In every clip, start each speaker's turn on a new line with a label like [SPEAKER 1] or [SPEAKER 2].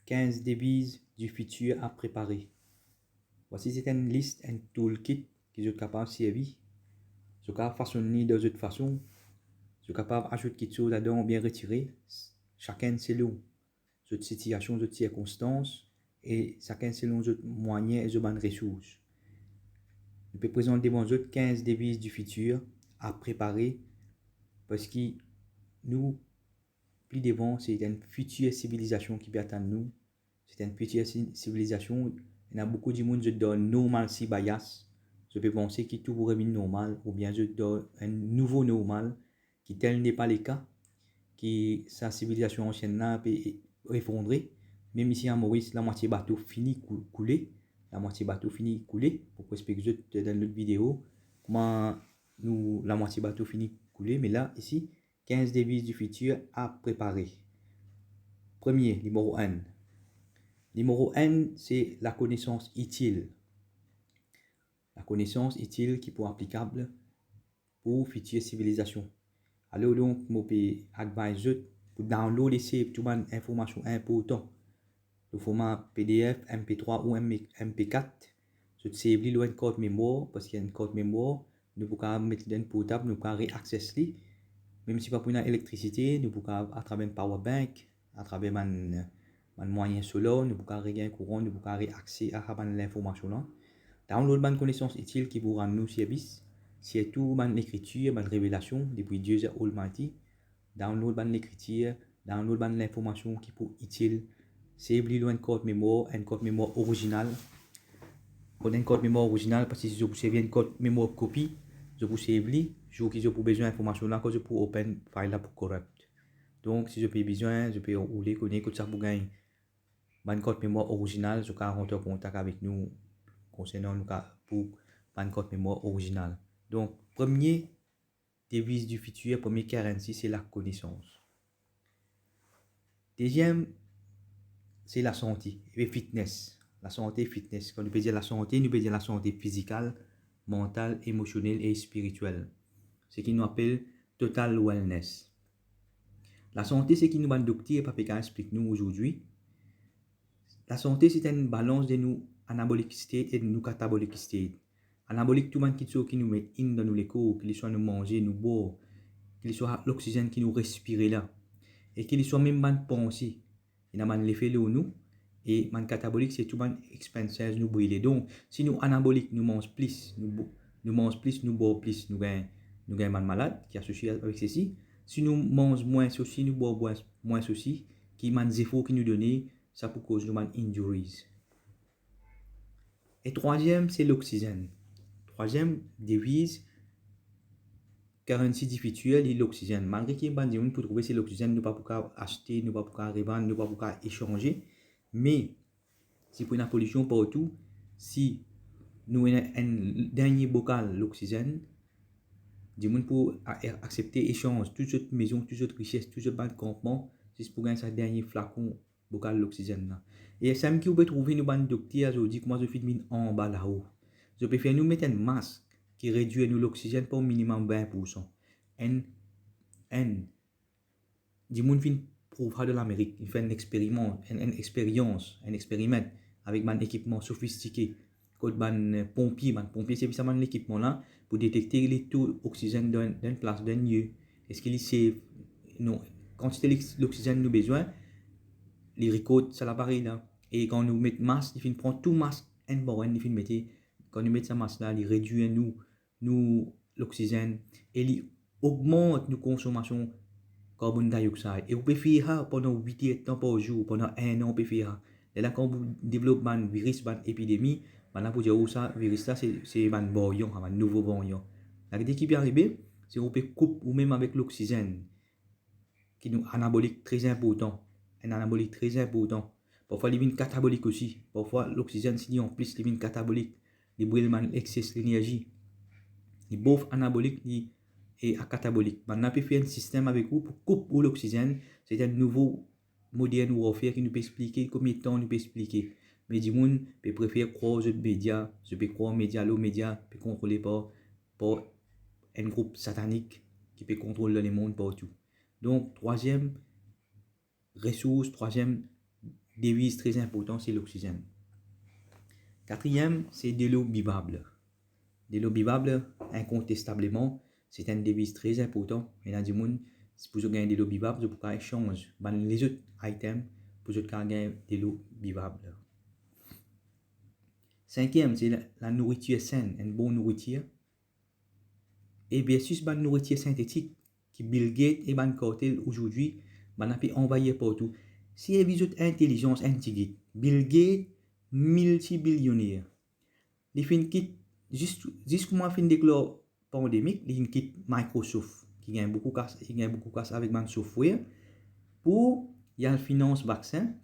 [SPEAKER 1] 15 devises du futur à préparer. Voici c'est une liste, un toolkit qui est capable de servir. Je suis capable de façonner de toute façon. Je suis capable d'ajouter quelque chose là-dedans ou bien retirer. Chacun selon cette situation, cette circonstance et chacun selon ce moyen et ce bonnes ressources. Je peux présenter devant vous 15 devises du futur à préparer parce que nous, plus devant, c'est une future civilisation qui peut attendre nous. C'est une future civilisation. Il y a beaucoup de monde qui donne normal si bias. Je peux penser que tout pourrait être normal ou bien je donne un nouveau normal qui tel n'est pas le cas, qui sa civilisation ancienne là peut effondrer. Même ici à Maurice, la moitié bateau fini couler. La moitié bateau fini couler. Pour expliquer dans l'autre vidéo comment nous, la moitié bateau fini couler. Mais là, ici, 15 devises du futur à préparer. Premier, numéro 1. Numéro 1, c'est la connaissance utile. La connaissance utile qui peut être applicable pour future civilisation. Alors donc, je peux advise pour downloader ces toutes les informations importantes. Le format PDF, MP3 ou MP4. Je save le code mémoire parce qu'il y a une code mémoire. Nous pouvons mettre dans le portable, nous pouvons réaccéder. Même si pas pour l'électricité, nous pouvons à travers un power bank, à travers un moyen solaire, nous pouvons régler un courant, nous pouvons avoir accès à l'information là. Download une connaissance utile qui vous rend nous service. C'est tout l'écriture, la révélation depuis Dieu Almighty. Download l'écriture, download l'information qui est utile. C'est un code mémoire original. Un code mémoire original parce que si vous avez un code mémoire copie, je vous save je vous besoin d'informations là que je peux open file là pour corrupt. Donc si je peux besoin, je peux rouler connaître ça pour gagner un code mémoire original, je peux rentrer en contact avec nous concernant le cas pour un code mémoire original. Donc premier devise du futur, premier currency, c'est la connaissance. Deuxième, c'est la santé et fitness. La santé et fitness. Quand nous peut dire la santé, nous peut dire la santé physique, mentale, émotionnelle et spirituelle. Ce qui nous appelle total wellness. La santé, c'est ce qui nous docteur Papa explique nous aujourd'hui. La santé, c'est une balance de nous anabolic state et de nous catabolic state. Anabolique, tout le monde qui nous met in dans nos corps, qu'il soit nous manger, nous boire, qu'il soit l'oxygène qui nous respire là, et qu'il soit même man penser. Il y a l'effet là nous, et man catabolique, c'est tout man expenses nous brûler. Donc, si nous anabolique, nous mange plus, nous mange plus, nous boire plus, nous gagnons man malade qui est associé avec ceci. Si nous mange moins ceci, nous boire moins ceci, qui man efforts qui nous donnent, ça peut causer nous man injuries. Et troisième, c'est l'oxygène. Troisième devise, currency du futur, c'est l'oxygène. Malgré qu'il y ait des gens pour trouver c'est l'oxygène, nous ne pouvons pas acheter, nous ne pouvons pas revendre, nous ne pouvons pas échanger. Mais si pour une pollution partout, si nous avons un dernier bocal l'oxygène, des gens pour accepter échange, toute cette maison, toute cette richesse, tout ce ban de campement, c'est pour gagner ce dernier flacon bocal l'oxygène. Et c'est qui vous pouvez trouver nous ban docteur aujourd'hui, comment je fais en bas là-haut. Je peux faire nous mettre un masque qui réduit nous l'oxygène pour au minimum 20%. Des gens qui prouver de l'Amérique, ils font un expériment, une expériment avec un équipement sophistiqué. Quand un pompier, c'est ça l'équipement là pour détecter les taux d'oxygène d'une place, d'un lieu. Est-ce qu'il est non, quantité l'oxygène nous besoin, les récoltes, ça l'appareil là. Et quand nous mettons masse, il prend tout masse, un bon, il mettre, quand nous mettons sa masse là, il réduit nous l'oxygène et il augmente nos consommations carbone dioxyde. Et vous pouvez faire ça pendant 8 heures par jour, pendant 1 an, vous pouvez faire ça. Et là, quand vous développez un virus, une épidémie, maintenant, pour dire où ça, virus là, c'est un variant, un nouveau variant. La idée qui peut arriver, c'est qu'on peut couper ou même avec l'oxygène, qui est anabolique très important. Un anabolique très important. Parfois, il y a une catabolique aussi. Parfois, l'oxygène, si en plus, il y a une catabolique, il brûle excès l'énergie. Il bouffe anabolique et catabolique. Maintenant, on peut faire un système avec vous pour couper l'oxygène. C'est un nouveau modèle warfare qui nous peut expliquer combien de temps nous peut expliquer. Mais du monde peut préférer croire aux médias, je peux croire aux médias, les médias peut contrôler par un groupe satanique qui peut contrôler le monde partout. Donc, troisième ressource, troisième devise très importante, c'est l'oxygène. Quatrième, c'est de l'eau vivable. De l'eau vivable, incontestablement, c'est une devise très importante. Il y a des gens, si vous gagnez de l'eau vivable, vous pouvez échanger les autres items pour gagner de l'eau vivable. Cinquième, c'est la nourriture saine, une bonne nourriture. Et versus la nourriture synthétique, qui Bill Gates et Ban Cartel aujourd'hui, a pu envahir partout. Si vous avez une intelligence intelligente, Bill Gates, multibillionnaire, il fait juste comme fin déclare pandémique, il quitte Microsoft, qui gagne beaucoup de casse avec un software, pour il y a le finance vaccin,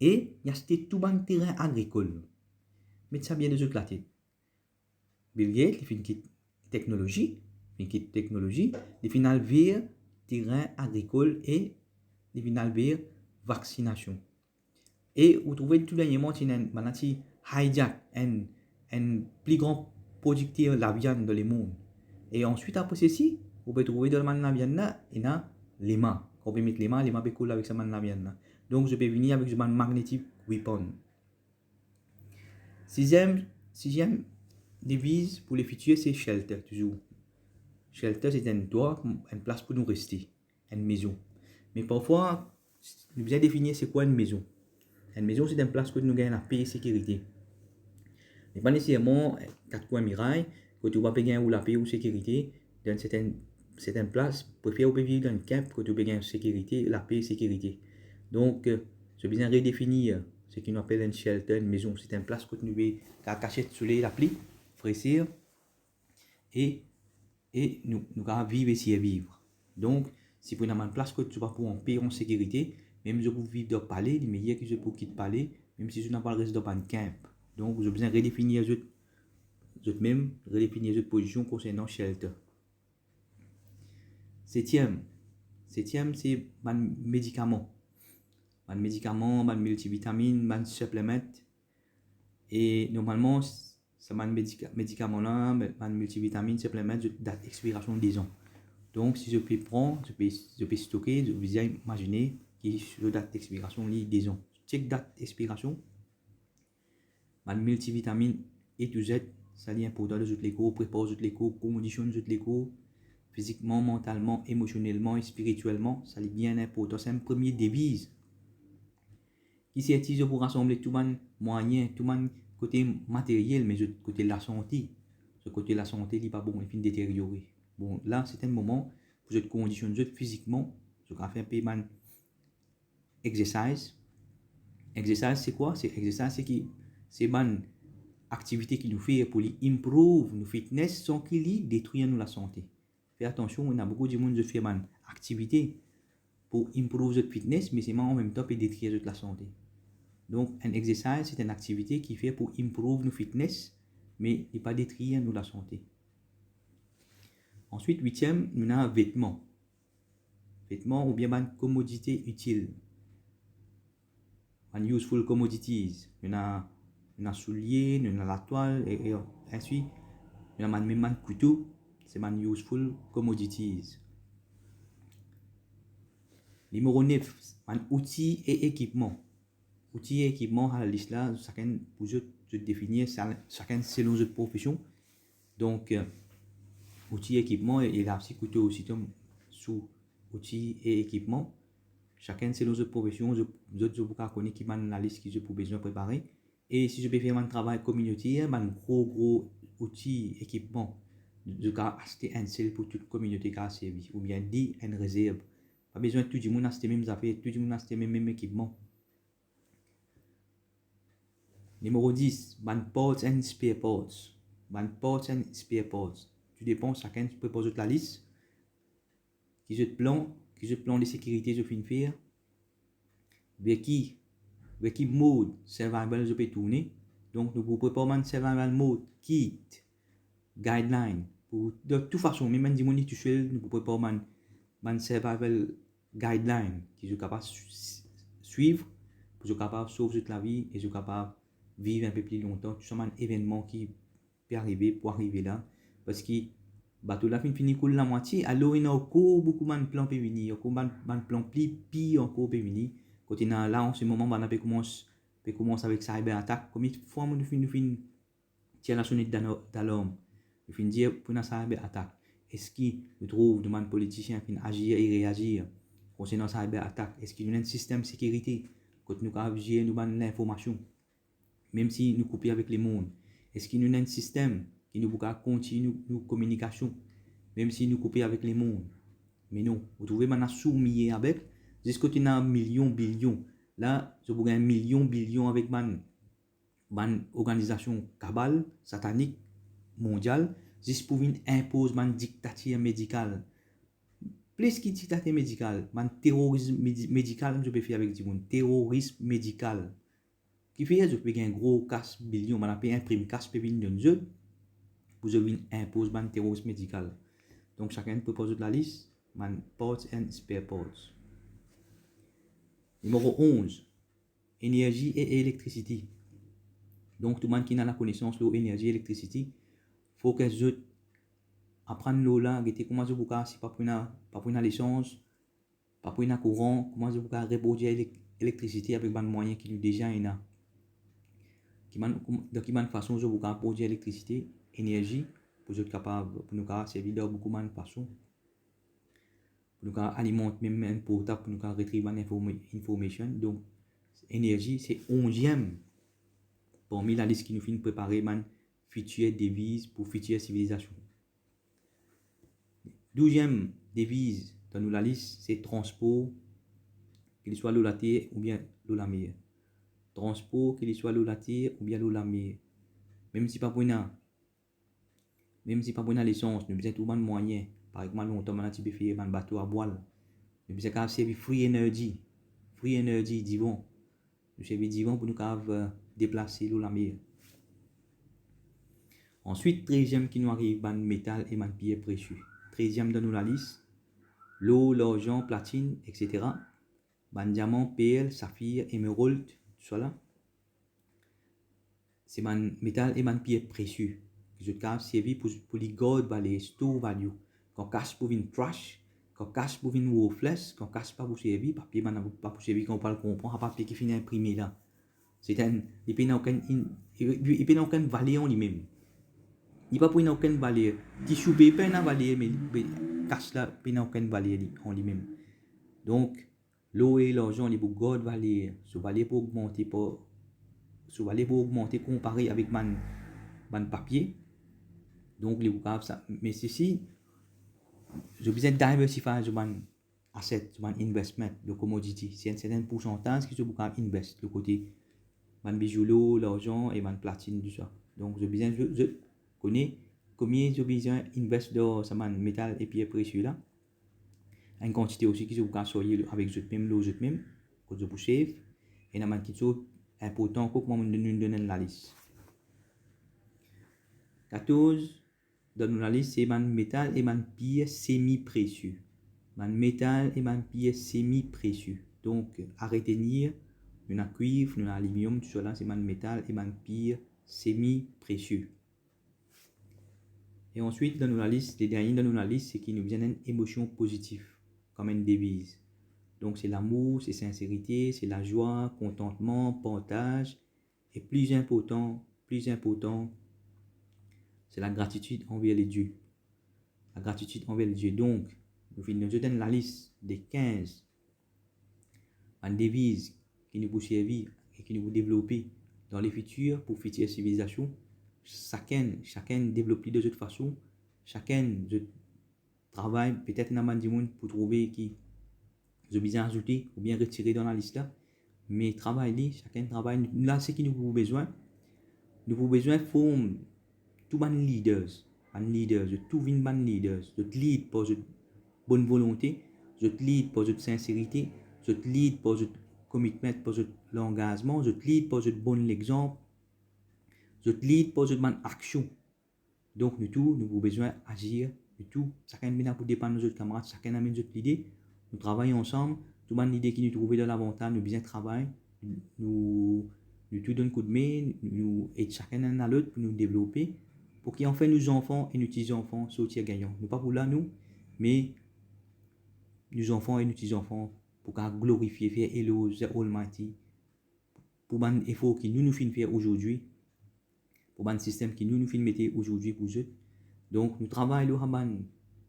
[SPEAKER 1] et il y a tout un terrain agricole. Mais ça vient de la tête. Bill Gates, il fait une technologie, il final vers terrain agricole et il final vers vaccination. Et vous trouvez tout dernièrement qu'il hijack un plus grand producteur de la viande dans le monde. Et ensuite, après ceci, vous pouvez trouver dans la viande là, il y a les mains. Quand vous mettez les mains peuvent coller avec la viande. Donc, je peux venir avec un magnetic weapon. Sixième devise pour les futurs, c'est shelter, toujours. Shelter, c'est un toit, une place pour nous rester, une maison. Mais parfois, nous devons définir c'est quoi une maison. Une maison, c'est une place où nous gagnons la paix et la sécurité. Mais pas nécessairement 4 coins mirailles, que tu vas gagner ou la paix ou la sécurité dans certaines places. Préfère vivre dans une camp que tu vas gagner la sécurité, la paix et la sécurité. Donc, je viens redéfinir ce qu'on appelle un shelter, une maison. C'est une place que tu vas cacher le soleil, la pluie, fraîchir et nous allons vivre ici et vivre. Donc, si vous avez une place que tu vas pour en paix en sécurité, même si vous vivez dans le palais, il est meilleur que je peux quitter le palais, même si je n'ai pas le reste dans un camp. Donc, vous avez besoin de redéfinir votre position concernant shelter. Septième, c'est les médicaments. Les médicaments, les multivitamines, les suppléments. Et normalement, ces médicaments-là, les multivitamines, suppléments, date d'expiration 10 ans. Donc, si je peux prendre, je peux stocker, je peux imaginer que la date d'expiration est 10 ans. Check date d'expiration. Les multivitamines et tout Z, ça est important de les cours, prépare les cours, conditionne les cours, physiquement, mentalement, émotionnellement et spirituellement, ça est bien important. C'est une première devise qui s'utilise pour rassembler tout le moyen, tout le côté matériel, mais le côté de la santé. Ce côté de la santé, il n'est pas bon, il finit détériorer. Bon, là, c'est un moment pour je conditionne physiquement, je vais faire un peu de exercice. Exercice, c'est quoi? C'est une activité qui nous fait pour improve nos fitness sans qu'il détruise la santé. Faites attention, il y a beaucoup de monde qui fait une activité pour improve notre fitness, mais c'est en même temps pour détruire la santé. Donc, un exercice, c'est une activité qui fait pour improve nos fitness, mais il pas détruire la santé. Ensuite, huitième, nous avons vêtements. Vêtements ou bien une commodité utile. Une useful commodities. Nous avons souliers, nous avons la toile, et ainsi. Nous avons même un couteau. C'est une useful commodities. Numéro 9, un outil et équipement. Outils et équipements à la liste là, chacun pour je définir, chacun selon notre profession. Donc, outils et équipements, et là aussi couteau aussi sous outils et équipements. Chacun selon notre profession, je vous connais qui m'a la liste que je peux besoin préparer. Et si je peux faire un travail communautaire, un gros outil, équipement, je peux acheter un seul pour toute communauté qui a servi, ou bien dit une réserve. Pas besoin de tout le monde acheter même affaires, tout le monde acheter même équipement. Numéro 10, parts and spare parts. Parts and spare parts. Tu dépends, chacun prépare la liste. Qui je te plan de sécurité je finis faire. Vers qui mode survival je peux tourner. Donc nous pouvons préparer un survival mode, kit, guideline. De toute façon, même si on est tout seul, nous pouvons préparer un survival guideline qui est capable de suivre, pour être capable de sauver toute la vie et être capable de vivre un peu plus longtemps. Tout ça, un événement qui peut arriver pour arriver là. Parce que bateau là fini coule la moitié, alors il y a encore beaucoup de plans pour venir, encore de plans plus pire encore pour venir. Quand on est là, en ce moment, on peut commencer avec cyber attaque. Combien de fois nous finissons tirer la sonnette d'alarme? Nous finissons dire pour une cyber attaque. Est-ce qu'il nous trouve de politiciens qui agir et réagir concernant cyber attaque? Est-ce qu'il y a un système de sécurité quand nous agir, nous avons l'information, même si nous coupons avec les mondes? Est-ce qu'il y a un système qui nous peut continuer nos communications, même si nous coupons avec les mondes? Mais non, vous trouvez maintenant soumis avec, jusqu'à tu as un million, billion. Là, je vous un million, billion avec une organisation cabale, satanique, mondiale, juste pour imposer une dictature médicale. Plus qu'une dictature médicale, un terrorisme médical, je peux faire avec du monde, terrorisme médical. Qui fait, je peux gagner un gros casse billion, je peux imprimer casse billion de jeu, pour imposer un terrorisme médical. Donc, chacun peut poser de la liste. Parts and spare parts. Numéro 11. Énergie et électricité. Donc, tout le monde qui a la connaissance de l'énergie et l'électricité, il faut que je apprenne l'eau là, comment je peux si pas pour une licence, pas pour un courant, comment je peux reproduire l'électricité avec un moyen qui nous déjà est là. De quelle façon je peux produire l'électricité, énergie, pour être capable, pour nous servir de beaucoup de façon. Pour nous alimenter même un portable pour nous retriever l'information. Donc, énergie, c'est 11e parmi la liste qui nous finit préparer une future devise pour future civilisation. 12e devise dans la liste, c'est transport, qu'il soit l'eau la terre ou bien l'eau la mer. Transport, qu'il soit l'eau la terre ou bien l'eau la mer. Même si pas pour une licence, nous besoin tout un moyen. Par exemple, longtemps, on a fait un bateau à voile. Nous besoin servir free energy, divon. Nous servir divon pour nous déplacer l'eau la mer. Ensuite, 13e qui nous arrive, ban métal et ban pierre précieux. 13e dans la liste, l'eau, l'argent, platine, etc. Ban diamant, perle, saphir, émeraude, tout ça là. C'est ban métal et ban pierre précieux. Je vais servir pour les gardes, les store value. Quand casse pour une trash, quand casse pour une worthless, quand casse pas pour servir, papier pas pour servir, quand on parle comprendre, papier qui finit imprimé là. C'est un, il n'a aucun valeur en lui-même. Il n'a pas aucune valeur. Tissue paper n'a valeur, mais casse là, il n'a aucune valeur en lui-même. Donc, l'eau et l'argent, les gardes valeur, ce valeur pour augmenter, comparé avec man papier. Donc, les boucaves, ça. Mais ceci, je besoin de diversifier mon asset, mon investment, le commodity. C'est un certain pourcentage que je peux investir le côté mon bijou, l'argent et mon platine, tout ça. Donc, je connais combien je besoin d'investir dans ce métal et pierre précieux là. Une quantité aussi que je peux choisir avec je même, l'eau, je même, que je peux save. Et une quantité important que moi, je donne la liste. 14. Dans la liste, c'est man métal et man pierre semi-précieux. Man métal et man pierre semi-précieux. Donc, à retenir, nous avons cuivre, nous avons aluminium, tout cela, c'est man métal et man pierre semi-précieux. Et ensuite, dans la liste, les derniers dans la liste, c'est qui nous viennent une émotion positive, comme une devise. Donc, c'est l'amour, c'est sincérité, c'est la joie, contentement, partage. Et plus important, c'est la gratitude envers les dieux. La gratitude envers les dieux. Donc, nous donne la liste des 15 devises qui nous peuvent servir et qui nous peuvent développer dans les futurs pour futures civilisations. Chacun développe de cette façon. Chacun travaille peut-être dans le monde pour trouver qui je besoin ajouter ou bien retirer dans la liste là. Mais chacun travaille. Là, c'est qui nous avons besoin. Nous avons besoin de former tous les leaders, de tous les leaders, je te lead pour votre bonne volonté, je te lead pour votre sincérité, je te lead pour votre commitment, pour votre engagement, je te lead pour votre bon exemple, je te lead pour votre bonne action. Donc, nous avons besoin d'agir, chacun vient pour dépendre de notre camarade, chacun amène notre idée, nous travaillons ensemble, tout le monde l'idée qui nous trouve dans l'avantage, nous bien travaillons, nous tout donne coup de main, nous aidons chacun l'un à l'autre pour nous développer, pour qu'en fait nos enfants et nos petits-enfants sortent gagnants. Nous pas pour là, nous, mais nos enfants et nos petits-enfants pour glorifier, faire Hello the Almighty, pour un effort qui nous finissons faire aujourd'hui, pour un système qui nous finissons mettre aujourd'hui pour eux. Donc, nous travaillons sur une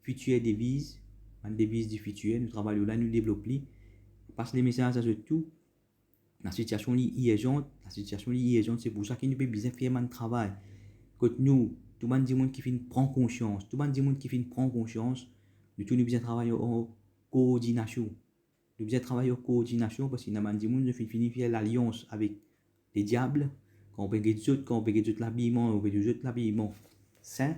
[SPEAKER 1] future devise, une devise du futur, nous travaillons là, nous développons, passe les messages à tout. La situation est urgente, c'est pour ça que nous devons bien faire un travail. Quand nous, tout le monde dit qui prend conscience, nous devons bien travailler en coordination. Nous devons travailler en coordination parce que nous devons finir l'alliance avec les diables. Quand on peut gagner l'habillement, on peut gagner l'habillement sain.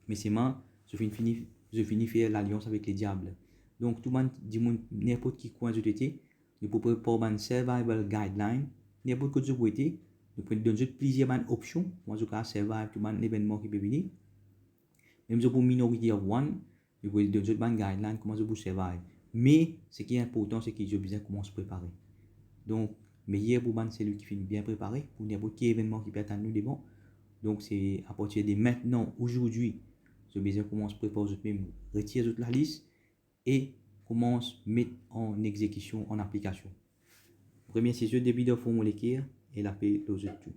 [SPEAKER 1] Mais c'est moi, je finis faire l'alliance avec les diables. Donc, tout le monde dit n'importe qui coin de été, nous pouvons prendre un survival guideline, n'importe quoi de vous été, nous pouvons donner plusieurs options. Moi, je peux survive tout un événement qui peut venir. Même pour minority of one, nous pouvons donner un guideline comment je peux survive. Mais ce qui est important, c'est que je besoin comment se préparer. Donc, meilleur pour c'est lui qui finit bien préparé pour n'importe quel événement qui peut attendre nous devant. Donc, c'est à partir de maintenant, aujourd'hui, je besoin commence à préparer même retirer la liste et commence à mettre en exécution, en application. Premier, c'est ce début de formule et la paix de tout.